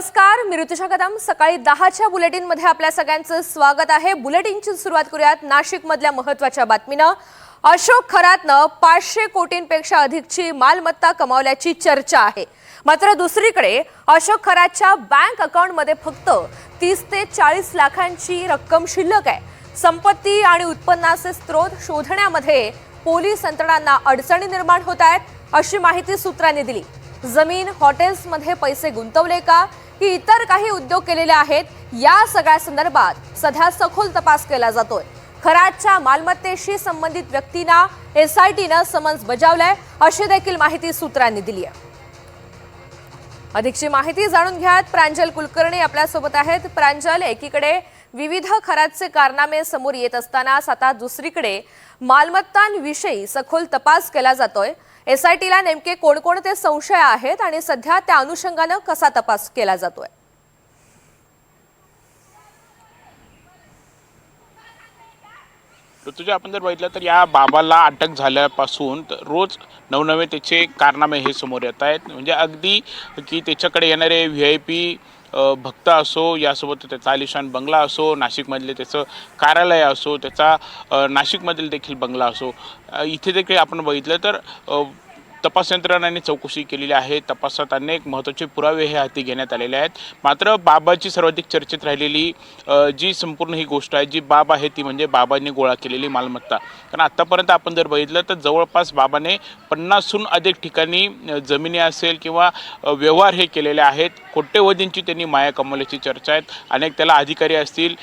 नमस्कार, मी ऋतुषा कदम। सकाळी 10च्या बुलेटिनमध्ये आपल्या सगळ्यांचं स्वागत आहे। बुलेटिनची सुरुवात करूयात नाशिक मधल्या महत्त्वाच्या बातमीनं। अशोक खरातनं 500 कोटींपेक्षा अधिकची मालमत्ता कमावल्याची चर्चा आहे। मात्र दुसरीकडे अशोक खरातच्या बँक अकाउंटमध्ये फक्त 30 ते 40 लाखांची रक्कम शिल्लक आहे। संपत्ती आणि उत्पन्नाचे स्रोत शोधण्यामध्ये पोलीस यंत्रणांना अडचणी निर्माण होत आहेत, अशी माहिती सूत्रांनी दिली। जमीन, हॉटेल्स मध्ये पैसे गुंतवले का की इतर काही उद्योग केलेले आहेत, या सगळ्या संदर्भात सध्या सखोल तपास केला जातोय। खरातच्या मालमत्तेशी संबंधित व्यक्तींना एसआयटीनं समन्स बजावलंय, अशी देखील माहिती सूत्रांनी दिली आहे। अधिकची माहिती जाणून घ्यात प्रांजल कुलकर्णी आपल्या सोबत आहेत। प्रांजल, एकीकडे विविध खरातचे कारनामे समोर येत असतानाच आता दुसरीकडे मालमत्तांविषयी सखोल तपास केला जातोय। एसआयटीला नेमके कोणकोणते संशय आहेत आणि सध्या त्या अनुषंगाने कसा तपास केला जातोय? ऋतुजा, आपण जर बघितलं तर या बाबाला अटक झाल्यापासून रोज नवनवे त्याचे कारनामे हे समोर येत आहेत। म्हणजे अगदी की त्याच्याकडे येणारे व्हीआयपी भक्त असो, यासोबत त्याचा आलिशान बंगला असो, नाशिकमधले त्याचं कार्यालय असो, त्याचा नाशिकमधील देखील बंगला असो, इथे देखील आपण बघितलं तर तपास यंत्रणांनी चौकशी केलेली आहे। तपासात अनेक महत्त्वाचे पुरावे हे हाती घेण्यात आलेले आहेत। मात्र बाबाची सर्वाधिक चर्चेत राहिलेली जी संपूर्ण ही गोष्ट आहे, जी बाब आहे ती म्हणजे बाबांनी गोळा केलेली मालमत्ता। कारण आत्तापर्यंत आपण जर बघितलं तर जवळपास बाबाने 50हून अधिक ठिकाणी जमिनी असेल किंवा व्यवहार हे केलेले आहेत। कोट्यवधींची त्यांनी माया कमवल्याची चर्चा आहे। अनेक त्याला अधिकारी असतील,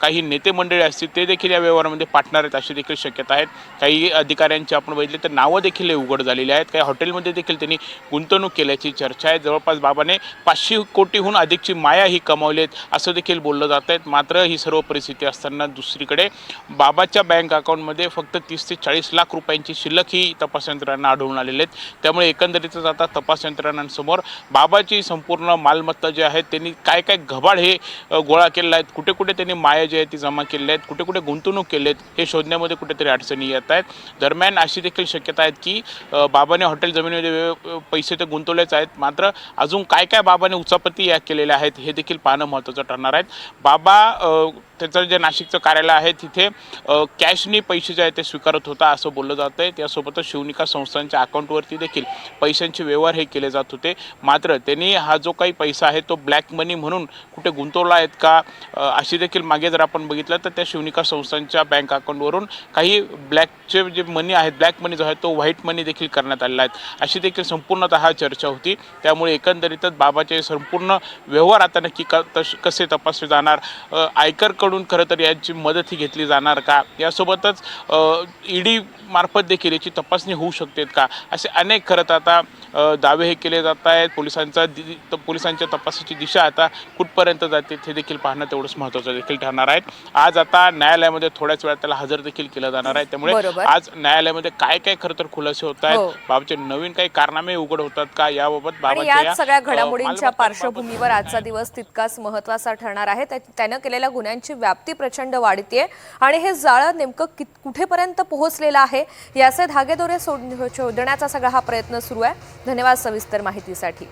काही नेते मंडळी असतील, ते देखील या व्यवहारामध्ये पार्टनर आहेत अशी देखील शक्यता आहेत। काही अधिकाऱ्यांची आपण बघितले तर नावं देखील उघड झालेली आहेत। काही हॉटेलमध्ये देखील त्यांनी गुंतवणूक केल्याची चर्चा आहे। जवळपास बाबाने 500 कोटीहून अधिकची माया ही कमावली असं देखील बोललं जात आहे। मात्र ही सर्व परिस्थिती असताना दुसरीकडे बाबाच्या बँक अकाउंटमध्ये फक्त 30 ते 40 लाख रुपयांची शिल्लक ही तपास यंत्रणांना आढळून आलेली आहेत। त्यामुळे एकंदरीतच आता तपास यंत्रणांसमोर बाबाची संपूर्ण मालमत्ता जी आहे, त्यांनी काय काय घबाड हे गोळा केलेला आहे, कुठे कुठे त्यांनी माया जी आहे ती जमा केलेल्या आहेत, कुठे कुठे गुंतवणूक केली आहेत, हे शोधण्यामध्ये कुठेतरी अडचणी येत आहेत। दरम्यान अशी देखील शक्यता आहेत की बाबाने हॉटेल जमिनीमध्ये पैसे ते गुंतवलेच आहेत। मात्र अजून काय काय बाबाने उचापती या केलेल्या आहेत हे देखील पाहणं महत्त्वाचं ठरणार आहे। बाबा त्याचं जे नाशिकचं कार्यालय आहे तिथे कॅशनी पैसे जे आहेत ते स्वीकारत होता असं बोललं जातं आहे। त्यासोबतच शिवनिका संस्थांच्या अकाउंटवरती देखील पैशांचे व्यवहार हे केले जात होते। मात्र त्यांनी हा जो काही पैसा आहे तो ब्लॅक मनी म्हणून कुठे गुंतवला आहेत का, अशी देखील मागे जर आपण बघितलं तर त्या शिवनिका संस्थांच्या बँक अकाउंटवरून काही ब्लॅकचे जे मनी आहेत, ब्लॅक मनी जो आहे तो व्हाईट मनी देखील करण्यात आलेला आहे, अशी देखील संपूर्णतः चर्चा होती। त्यामुळे एकंदरीतच बाबाचे संपूर्ण व्यवहार आता नक्की कसे तपासले जाणार, आयकरकडून खरं तर याची मदत ही घेतली जाणार का, यासोबतच ईडी मार्फत देखील याची तपासणी होऊ शकते का, असे अनेक खरं तर आता दावे हे केले जात आहेत। पोलिसांच्या तपासाची दिशा आता कुठपर्यंत जाते हे देखील पाहणं तेवढंच महत्त्वाचं देखील ठरणार आहे। आज आता न्यायालयामध्ये थोड्याच वेळात त्याला हजर देखील केलं जाणार आहे। त्यामुळे आज न्यायालयामध्ये काय काय खरं तर खुलासे होत आहेत, बाबाचे नवीन काही कारनामे उघड होतात का, याबाबत बाबाच्या या सगळ्या घडामोडींच्या पार्श्वभूमीवर आजचा दिवस तितकाच महत्त्वाचा ठरणार आहे। त्यानं केलेल्या गुन्ह्यांची व्याप्ती प्रचंड वाढतेय आणि हे जाळं नेमकं कुठेपर्यंत पोहोचलेलं आहे याचे धागेदोरे शोधण्याचा सगळा हा प्रयत्न सुरू आहे। धन्यवाद सविस्तर माहितीसाठी।